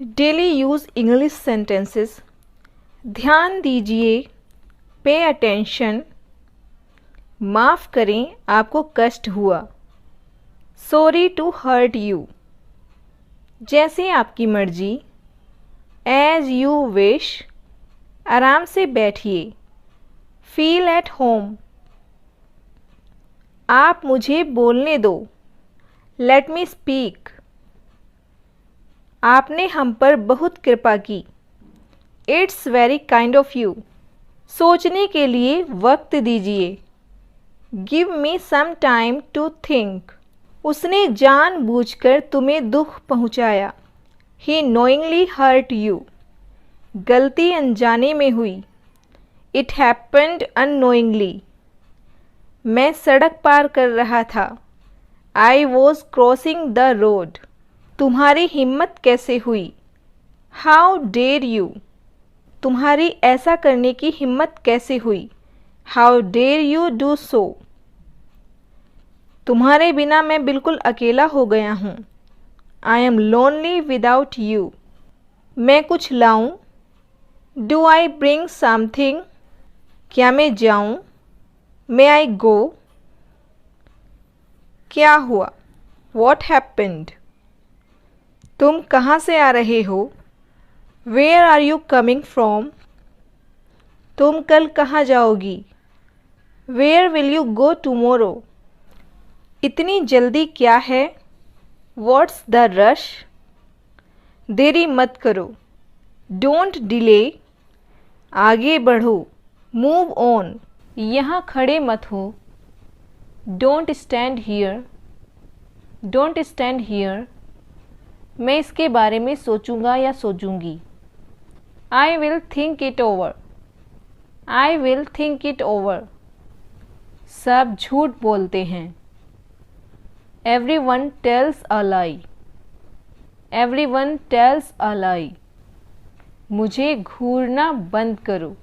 Daily use English sentences. ध्यान दीजिए, pay attention. माफ़ करें, आपको कष्ट हुआ। Sorry to hurt you. जैसे आपकी मर्जी। As you wish. आराम से बैठिए। Feel at home. आप मुझे बोलने दो। Let me speak. आपने हम पर बहुत कृपा की। It's very kind of you. सोचने के लिए वक्त दीजिए। Give me some time to think. उसने जानबूझकर तुम्हें दुख पहुंचाया। He knowingly hurt you. गलती अनजाने में हुई। It happened unknowingly. मैं सड़क पार कर रहा था। I was crossing the road. तुम्हारी हिम्मत कैसे हुई। How dare you. तुम्हारी ऐसा करने की हिम्मत कैसे हुई। How dare you do so. तुम्हारे बिना मैं बिल्कुल अकेला हो गया हूँ। I am lonely without you. मैं कुछ लाऊं। Do I bring something. क्या मैं जाऊं। May I go. क्या हुआ। What happened. तुम कहाँ से आ रहे हो। Where are you coming from. तुम कल कहाँ जाओगी। Where will you go tomorrow. इतनी जल्दी क्या है। What's the rush. देरी मत करो। Don't delay. आगे बढ़ो। Move on. यहाँ खड़े मत हो। Don't stand here. Don't stand here. मैं इसके बारे में सोचूंगा या सोचूंगी। I will think it over. I will think it over. सब झूठ बोलते हैं। Everyone tells a lie. Everyone tells a lie. मुझे घूरना बंद करो।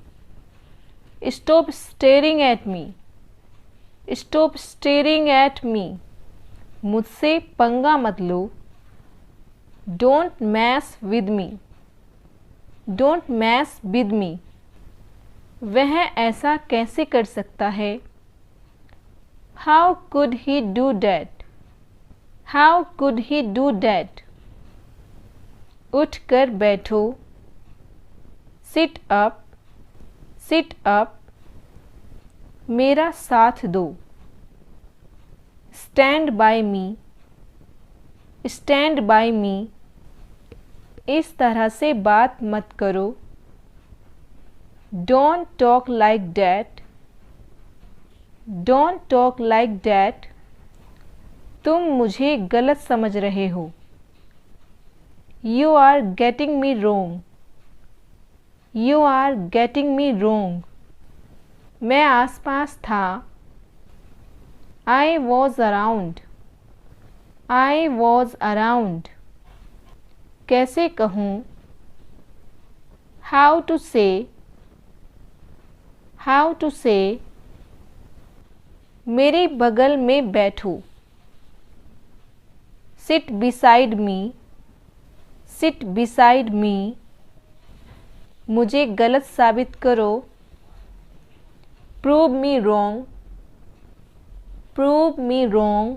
Stop staring at me. Stop staring at me. मुझसे पंगा मत लो। Don't mess with me. Don't mess with me. वह ऐसा कैसे कर सकता है। How could he do that. How could he do that. उठ कर बैठो। Sit up. Sit up. मेरा साथ दो। Stand by me. Stand by me. इस तरह से बात मत करो। Don't talk like that. Don't talk like that. तुम मुझे गलत समझ रहे हो। You are getting me wrong. You are getting me wrong. मैं आसपास था। I was around. I was around. कैसे कहूँ। How to say. How to say. मेरे बगल में बैठो। Sit beside me. Sit beside me. मुझे गलत साबित करो। Prove me wrong. Prove me wrong.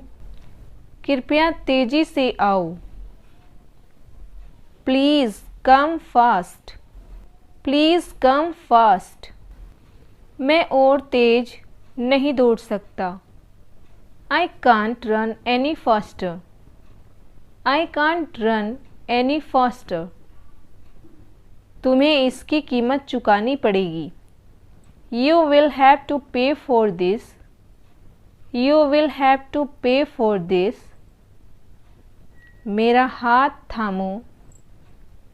कृपया तेजी से आओ। Please come fast. Please come fast. मैं और तेज नहीं दौड़ सकता। I can't run any faster. I can't run any faster. तुम्हें इसकी कीमत चुकानी पड़ेगी। You will have to pay for this. You will have to pay for this. मेरा हाथ थामो।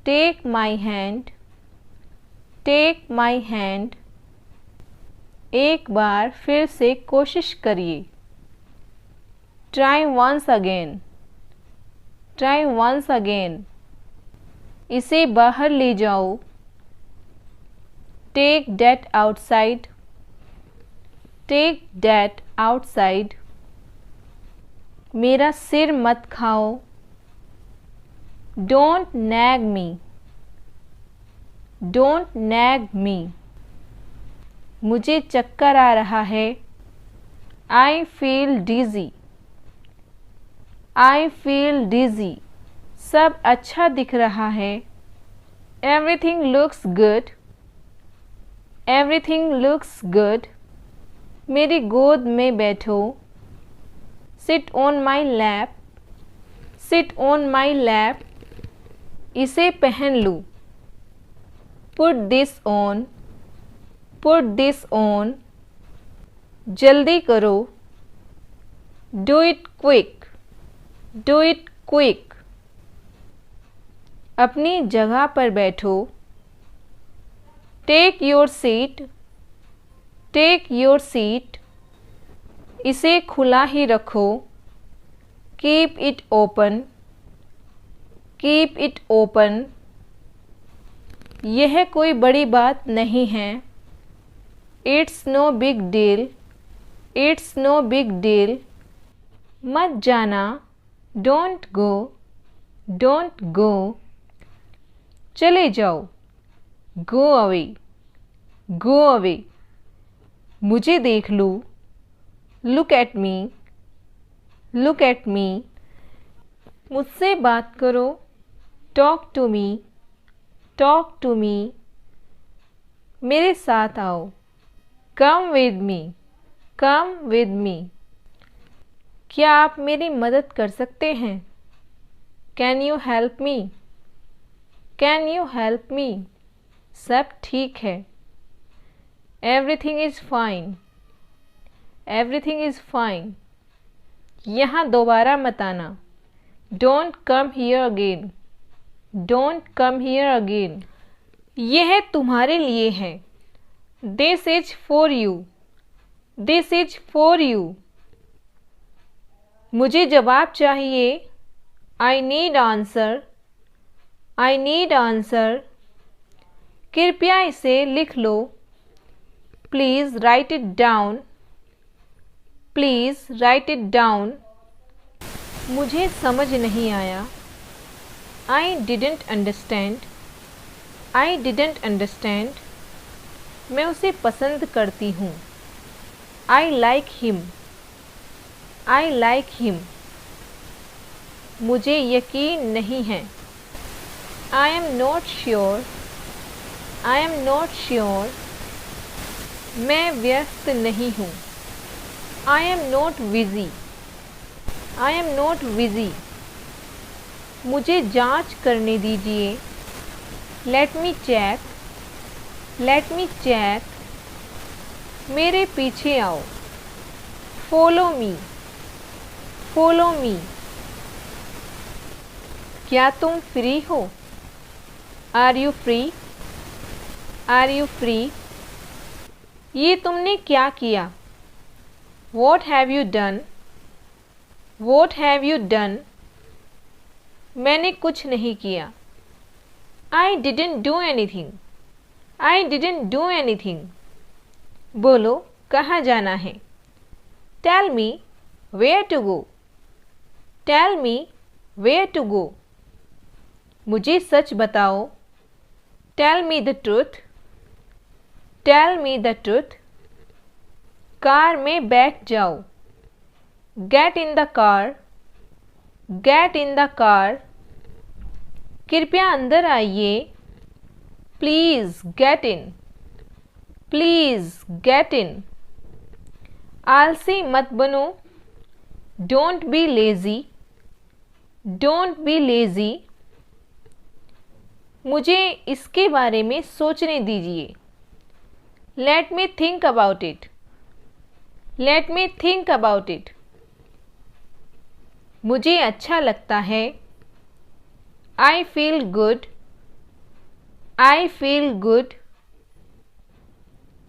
Take my hand. Take my hand. एक बार फिर से कोशिश करिए। Try once again. Try once again. इसे बाहर ले जाओ। Take that outside. Take that outside. मेरा सिर मत खाओ। Don't nag me, don't nag me. मुझे चक्कर आ रहा है। I feel dizzy, I feel digi. सब अच्छा दिख रहा है। Everything looks good, everything looks good. मेरी गोद में बैठो। Sit on my lap, sit on my lap. इसे पहन लूँ। Put this on, put this on. जल्दी करो। Do it quick, do it quick. अपनी जगह पर बैठो। Take your seat, take your seat. इसे खुला ही रखो। Keep it open, keep it open. यह कोई बड़ी बात नहीं है। It's no big deal, it's no big deal. मत जाना। Don't go, don't go. चले जाओ। Go away, go away. मुझे देख लो। Look at me, look at me. मुझसे बात करो। Talk to me, talk to me. मेरे साथ आओ। Come with me, come with me. क्या आप मेरी मदद कर सकते हैं? Can you help me, can you help me. सब ठीक है। Everything is fine, everything is fine. यहाँ दोबारा मत आना। Don't come here again, don't come here again. यह तुम्हारे लिए है। This is for you, this is for you. मुझे जवाब चाहिए। I need answer, I need answer. कृपया इसे लिख लो। Please write it down, please write it down. मुझे समझ नहीं आया। I didn't understand, I didn't understand. मैं उसे पसंद करती हूँ। I like him, I like him. मुझे यकीन नहीं है। I am not sure, I am not sure. मैं व्यस्त नहीं हूँ। I am not busy, I am not busy. मुझे जांच करने दीजिए। Let me check, let me check. मेरे पीछे आओ। Follow me, follow me. क्या तुम फ्री हो? Are you free, are you free. ये तुमने क्या किया? What have you done, what have you done. मैंने कुछ नहीं किया। I didn't do anything, I didn't do anything. बोलो कहाँ जाना है? Tell me where to go, tell me where to go. मुझे सच बताओ। Tell me the truth, tell me the truth. Car में बैठ जाओ। Get in the car, get in the car. कृपया अंदर आइए। Please get in, please get in. आलसी मत बनो। Don't be lazy, don't be lazy. मुझे इसके बारे में सोचने दीजिए। Let me think about it, let me think about it. मुझे अच्छा लगता है। I feel good, I feel good.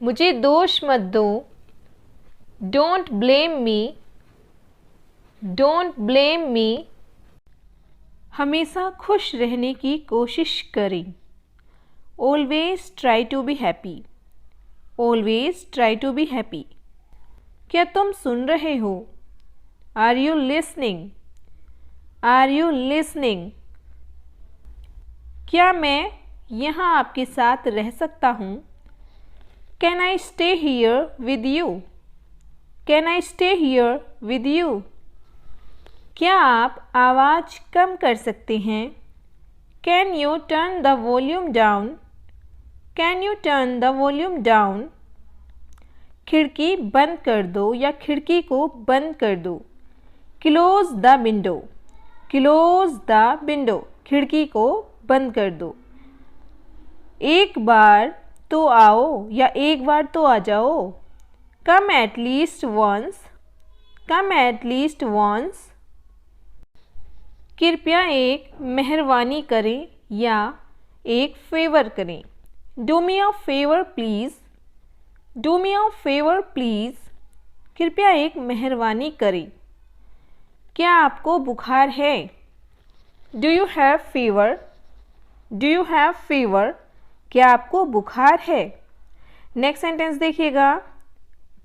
मुझे दोष मत दो। Don't blame me, don't blame me. हमेशा खुश रहने की कोशिश करें। Always try to be happy, always try to be happy. क्या तुम सुन रहे हो? Are you listening, are you listening. क्या मैं यहाँ आपके साथ रह सकता हूँ? Can I stay here with you? Can I stay here with you? क्या आप आवाज़ कम कर सकते हैं? Can U turn the volume down? Can U turn the volume down? खिड़की बंद कर दो या खिड़की को बंद कर दो। Close the window. Close the window. खिड़की को बंद कर दो। एक बार तो आओ या एक बार तो आ जाओ। Come at least once. Come at least once. कृपया एक मेहरबानी करें या एक फेवर करें। Do me a favour please. Do me a favour please. कृपया एक मेहरबानी करें। क्या आपको बुखार है? Do you have fever? Do you have fever? क्या आपको बुखार है? नेक्स्ट सेंटेंस देखिएगा।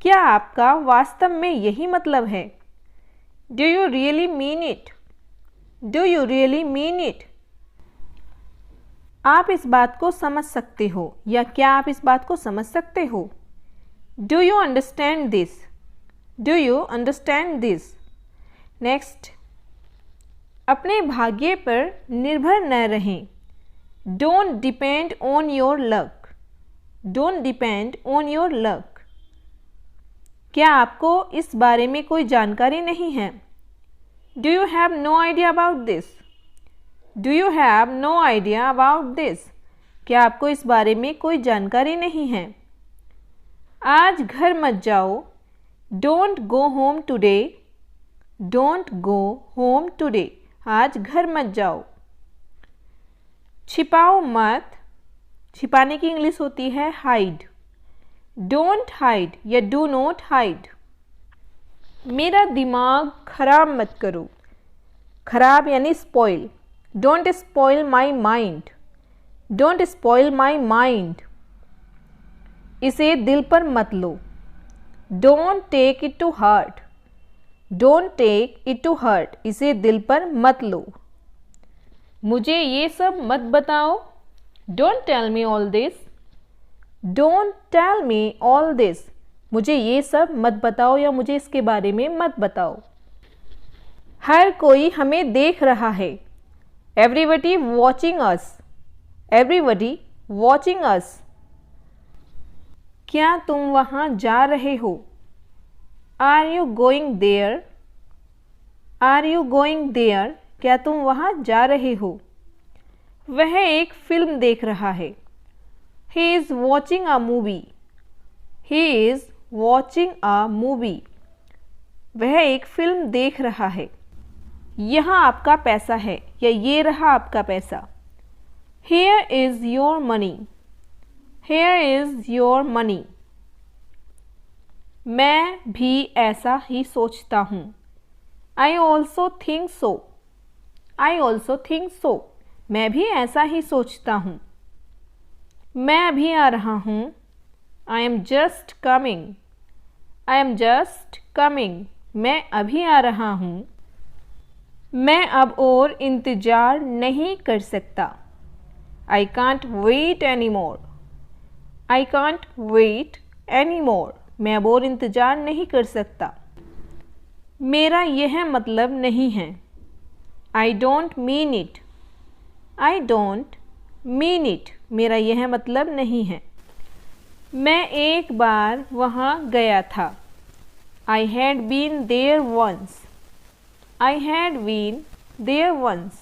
क्या आपका वास्तव में यही मतलब है? Do you really mean it? Do you really mean it? आप इस बात को समझ सकते हो या क्या आप इस बात को समझ सकते हो? Do you understand this? Do you understand this? Next, अपने भाग्य पर निर्भर न रहें। Don't depend on your luck. Don't depend on your luck. क्या आपको इस बारे में कोई जानकारी नहीं है? Do you have no idea about this? Do you have no idea about this? क्या आपको इस बारे में कोई जानकारी नहीं है? आज घर मत जाओ। Don't go home today. Don't go home today. आज घर मत जाओ। छिपाओ मत। छिपाने की इंग्लिश होती है हाइड। डोंट हाइड या डू नॉट हाइड। मेरा दिमाग खराब मत करो। खराब यानी spoil. Don't spoil my mind. Don't spoil my mind. इसे दिल पर मत लो। Don't take it to heart. Don't take it to heart. इसे दिल पर मत लो। मुझे ये सब मत बताओ। Don't tell me all this. Don't tell me all this. मुझे ये सब मत बताओ या मुझे इसके बारे में मत बताओ। हर कोई हमें देख रहा है। Everybody watching us. Everybody watching us. क्या तुम वहाँ जा रहे हो? Are you going there? Are you going there? क्या तुम वहाँ जा रहे हो? वह एक फिल्म देख रहा है। He is watching a movie. He is watching a movie. वह एक फिल्म देख रहा है। यहाँ आपका पैसा है या ये रहा आपका पैसा। Here is your money. Here is your money. मैं भी ऐसा ही सोचता हूँ। I also think so. I also think so. मैं भी ऐसा ही सोचता हूँ। मैं अभी आ रहा हूँ। I am just coming. I am just coming. मैं अभी आ रहा हूँ। मैं अब और इंतज़ार नहीं कर सकता। I can't wait anymore. I can't wait anymore. मैं अब और इंतज़ार नहीं कर सकता। मेरा यह मतलब नहीं है। I don't mean it. I don't mean it. मेरा यह मतलब नहीं है। मैं एक बार वहाँ गया था। I had been there once. I had been there once.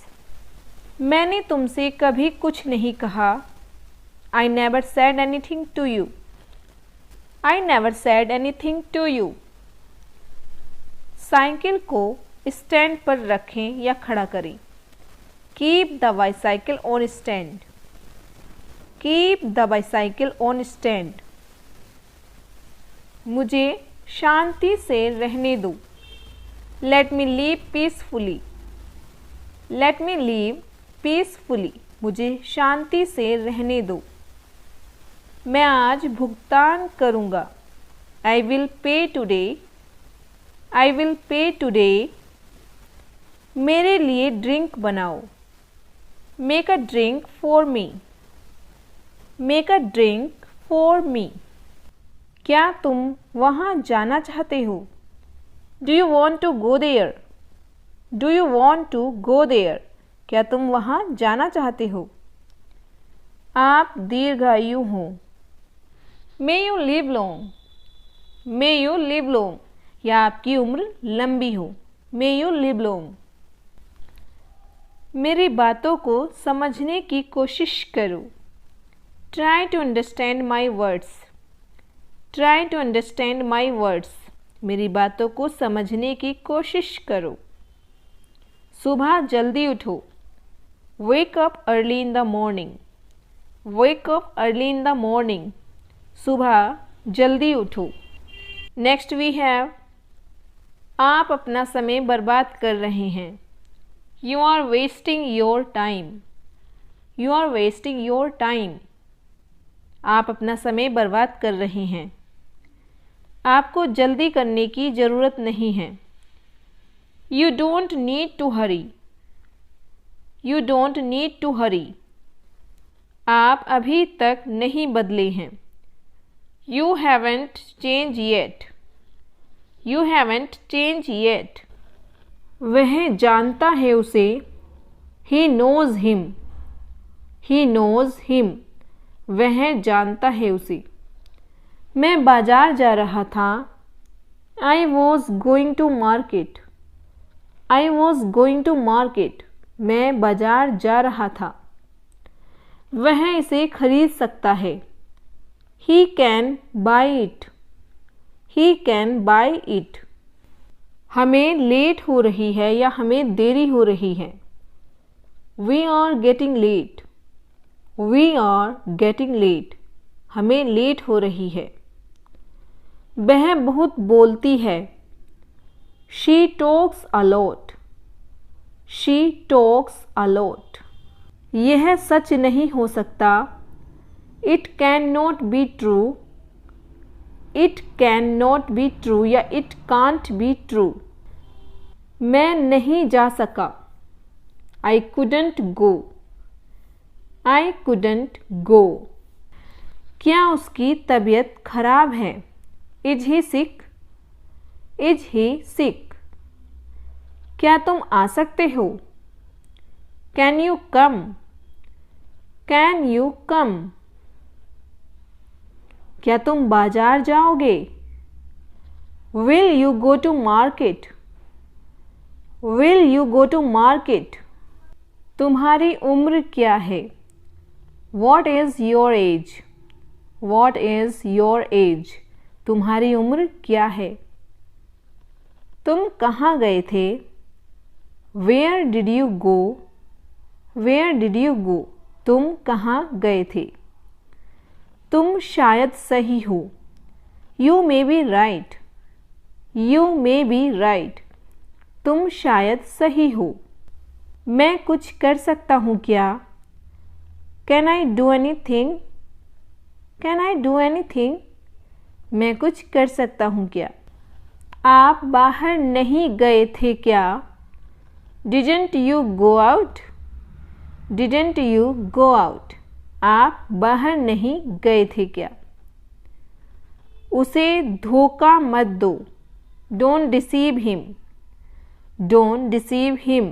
मैंने तुमसे कभी कुछ नहीं कहा। I never said anything to you. I never said anything to you. Cycle को स्टैंड पर रखें या खड़ा करें। Keep the bicycle on stand. Keep the bicycle on stand. मुझे शांति से रहने दो। Let me live peacefully. Let me live peacefully. मुझे शांति से रहने दो। मैं आज भुगतान करूँगा। I will pay today. I will pay today. मेरे लिए ड्रिंक बनाओ। Make a drink for me. Make a drink for me. क्या तुम वहाँ जाना चाहते हो? Do you want to go there? Do you want to go there? क्या तुम वहाँ जाना चाहते हो? आप दीर्घायु हो। May you live long. May you live long. या आपकी उम्र लंबी हो। May you live long. मेरी बातों को समझने की कोशिश करो। Try to understand my words. Try to understand my words. मेरी बातों को समझने की कोशिश करो। सुबह जल्दी उठो। Wake up early in the morning. Wake up early in the morning. सुबह जल्दी उठो। नेक्स्ट वी हैव आप अपना समय बर्बाद कर रहे हैं। You are wasting your time. You are wasting your time. आप अपना समय बर्बाद कर रहे हैं। आपको जल्दी करने की ज़रूरत नहीं है। You don't need to hurry. You don't need to hurry. आप अभी तक नहीं बदले हैं। You haven't changed yet. You haven't changed yet. वह जानता है उसे। He knows him. He knows him. वह जानता है उसे। मैं बाजार जा रहा था। I was going to market. I was going to market. मैं बाजार जा रहा था। वह इसे खरीद सकता है। He can buy it. He can buy it. हमें लेट हो रही है या हमें देरी हो रही है। We are getting late. We are getting late. हमें लेट हो रही है। वह बहुत बोलती है। She talks a lot. She talks a lot. यह सच नहीं हो सकता। It cannot be true. It cannot be true या it can't be true. मैं नहीं जा सका। I couldn't go. I couldn't go. क्या उसकी तबीयत खराब है? Is he sick? Is he sick? क्या तुम आ सकते हो? Can you come? Can you come? क्या तुम बाजार जाओगे? Will you go to market? Will you go to market? तुम्हारी उम्र क्या है? What is your age? What is your age? तुम्हारी उम्र क्या है? तुम कहाँ गए थे? Where did you go? Where did you go? तुम कहाँ गए थे? तुम शायद सही हो। You may be right. You may be right. तुम शायद सही हो। मैं कुछ कर सकता हूँ क्या? Can I do anything? Can I do anything? मैं कुछ कर सकता हूँ क्या? आप बाहर नहीं गए थे क्या? Didn't you go out? Didn't you go out? आप बाहर नहीं गए थे क्या? उसे धोखा मत दो। Don't deceive him. Don't deceive him.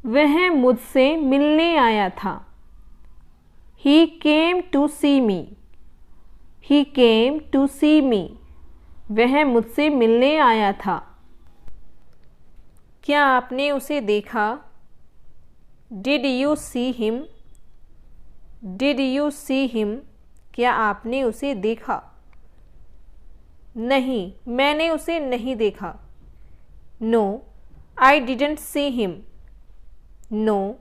वह मुझसे मिलने आया था। He came to see me. He came to see me. वह मुझसे मिलने आया था। क्या आपने उसे देखा? Did you see him? Did you see him? क्या आपने उसे देखा? नहीं, मैंने उसे नहीं देखा। No, I didn't see him. No,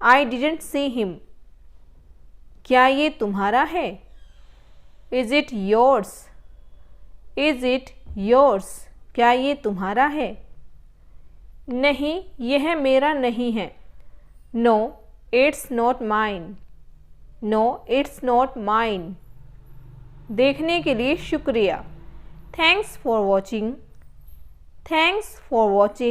I didn't see him. क्या ये तुम्हारा है? Is it yours? Is it yours? क्या ये तुम्हारा है? नहीं, यह मेरा नहीं है। No, it's not mine. No, it's not mine. देखने के लिए शुक्रिया। Thanks for watching. Thanks for watching.